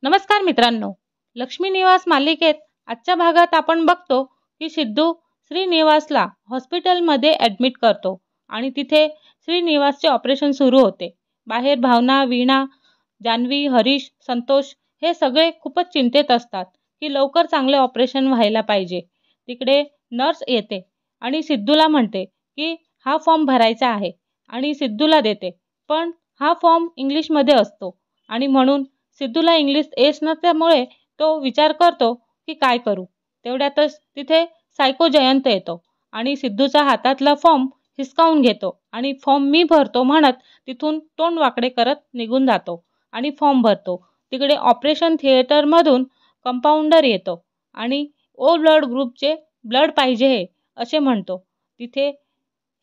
नमस्कार मित्रांनो, लक्ष्मी निवास मालिकेत आजच्या भागात आपण बघतो की सिद्धू श्रीनिवासला हॉस्पिटलमध्ये ॲडमिट करतो आणि तिथे श्रीनिवासचे ऑपरेशन सुरू होते. बाहेर भावना, वीणा, जान्हवी, हरीश, संतोष हे सगळे खूपच चिंतेत असतात की लवकर चांगले ऑपरेशन व्हायला पाहिजे. तिकडे नर्स येते आणि सिद्धूला म्हणते की हा फॉर्म भरायचा आहे आणि सिद्धूला देते. पण हा फॉर्म इंग्लिशमध्ये असतो आणि म्हणून सिद्धूला इंग्लिश येत नसल्यामुळे तो विचार करतो की काय करू. तेवढ्यातच तिथे सायको जयंत येतो आणि सिद्धूचा हातातला फॉर्म हिसकावून घेतो आणि फॉर्म मी भरतो म्हणत तिथून तोंड वाकडे करत निघून जातो आणि फॉर्म भरतो. तिकडे ऑपरेशन थिएटरमधून कंपाऊंडर येतो आणि ओ ब्लड ग्रुपचे ब्लड पाहिजे हे असे म्हणतो. तिथे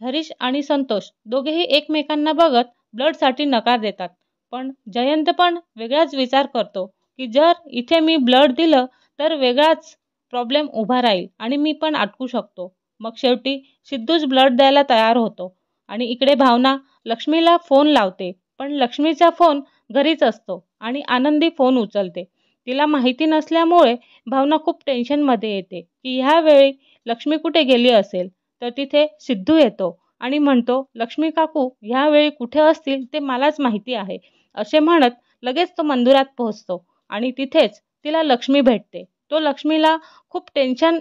हरीश आणि संतोष दोघेही एकमेकांना बघत ब्लडसाठी नकार देतात. पण जयंत पण वेगळाच विचार करतो की जर इथे मी ब्लड दिलं तर वेगळाच प्रॉब्लेम उभा राहील आणि मी पण अटकू शकतो. मग शेवटी सिद्धूच ब्लड द्यायला तयार होतो आणि इकडे भावना लक्ष्मीला फोन लावते. पण लक्ष्मीचा फोन घरीच असतो आणि आनंदी फोन उचलते. तिला माहिती नसल्यामुळे भावना खूप टेन्शनमध्ये येते की ह्यावेळी लक्ष्मी कुठे गेली असेल. तर तिथे सिद्धू येतो आणि म्हणतो, लक्ष्मी काकू ह्यावेळी कुठे असतील ते मलाच माहिती आहे असे म्हणत लगेच तो मंदिरात पोहोचतो आणि तिथेच तिला लक्ष्मी भेटते. तो लक्ष्मीला खूप टेन्शन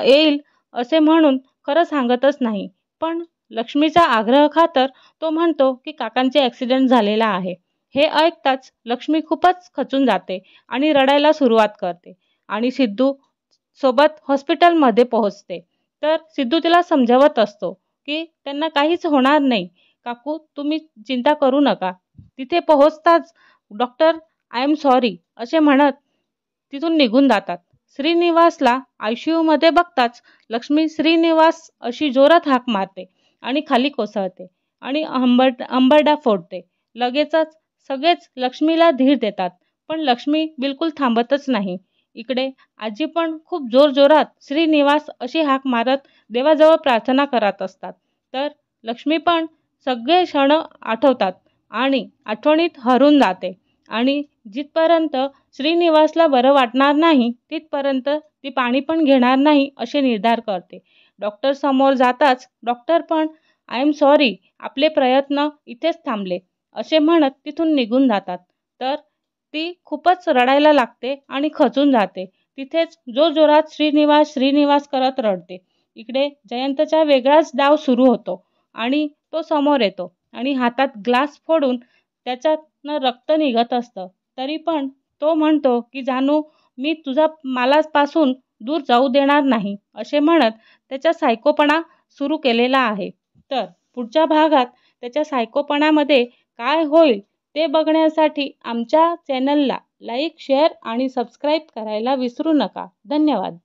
येईल असे म्हणून खरं सांगतच नाही. पण लक्ष्मीचा आग्रह खातर तो म्हणतो की काकांचे ॲक्सिडेंट झालेला आहे. हे ऐकताच लक्ष्मी खूपच खचून जाते आणि रडायला सुरुवात करते आणि सिद्धू सोबत हॉस्पिटलमध्ये पोहोचते. तर सिद्धू तिला समजावत असतो की त्यांना काहीच होणार नाही काकू, तुम्ही चिंता करू नका. तिथे पोहोचताच डॉक्टर आय एम सॉरी असे म्हणत तिथून निघून जातात. श्रीनिवासला ICUमध्ये बघताच लक्ष्मी श्रीनिवास अशी जोरात हाक मारते आणि खाली कोसळते आणि अंबरडा फोडते. लगेचच सगळेच लक्ष्मीला धीर देतात. पण लक्ष्मी बिलकुल थांबतच नाही. इकडे आजी पण खूप जोरजोरात श्रीनिवास अशी हाक मारत देवाजवळ प्रार्थना करत असतात. तर लक्ष्मी पण सगळे क्षण आठवतात आणि आठवणीत हरून जाते आणि जिथपर्यंत श्रीनिवासला बरं वाटणार नाही तिथपर्यंत ती पाणी पण घेणार नाही असे निर्धार करते. डॉक्टर समोर जाताच डॉक्टर पण आय एम सॉरी, आपले प्रयत्न इथेच थांबले असे म्हणत तिथून निघून जातात. तर ती खूपच रडायला लागते आणि खचून जाते. तिथेच जोरजोरात श्रीनिवास श्रीनिवास करत रडते. इकडे जयंतचा वेगळाच डाव सुरू होतो आणि तो समोर येतो आणि हातात ग्लास फोडून त्याच्यातनं रक्त निघत असतं. तरी पण तो म्हणतो की जानू, मी तुझा मालापासून दूर जाऊ देणार नाही असे म्हणत त्याचा सायकोपणा सुरू केलेला आहे. तर पुढच्या भागात त्याच्या सायकोपणामध्ये काय होईल ते बघण्यासाठी आमच्या चॅनलला लाईक, शेअर आणि सबस्क्राईब करायला विसरू नका. धन्यवाद.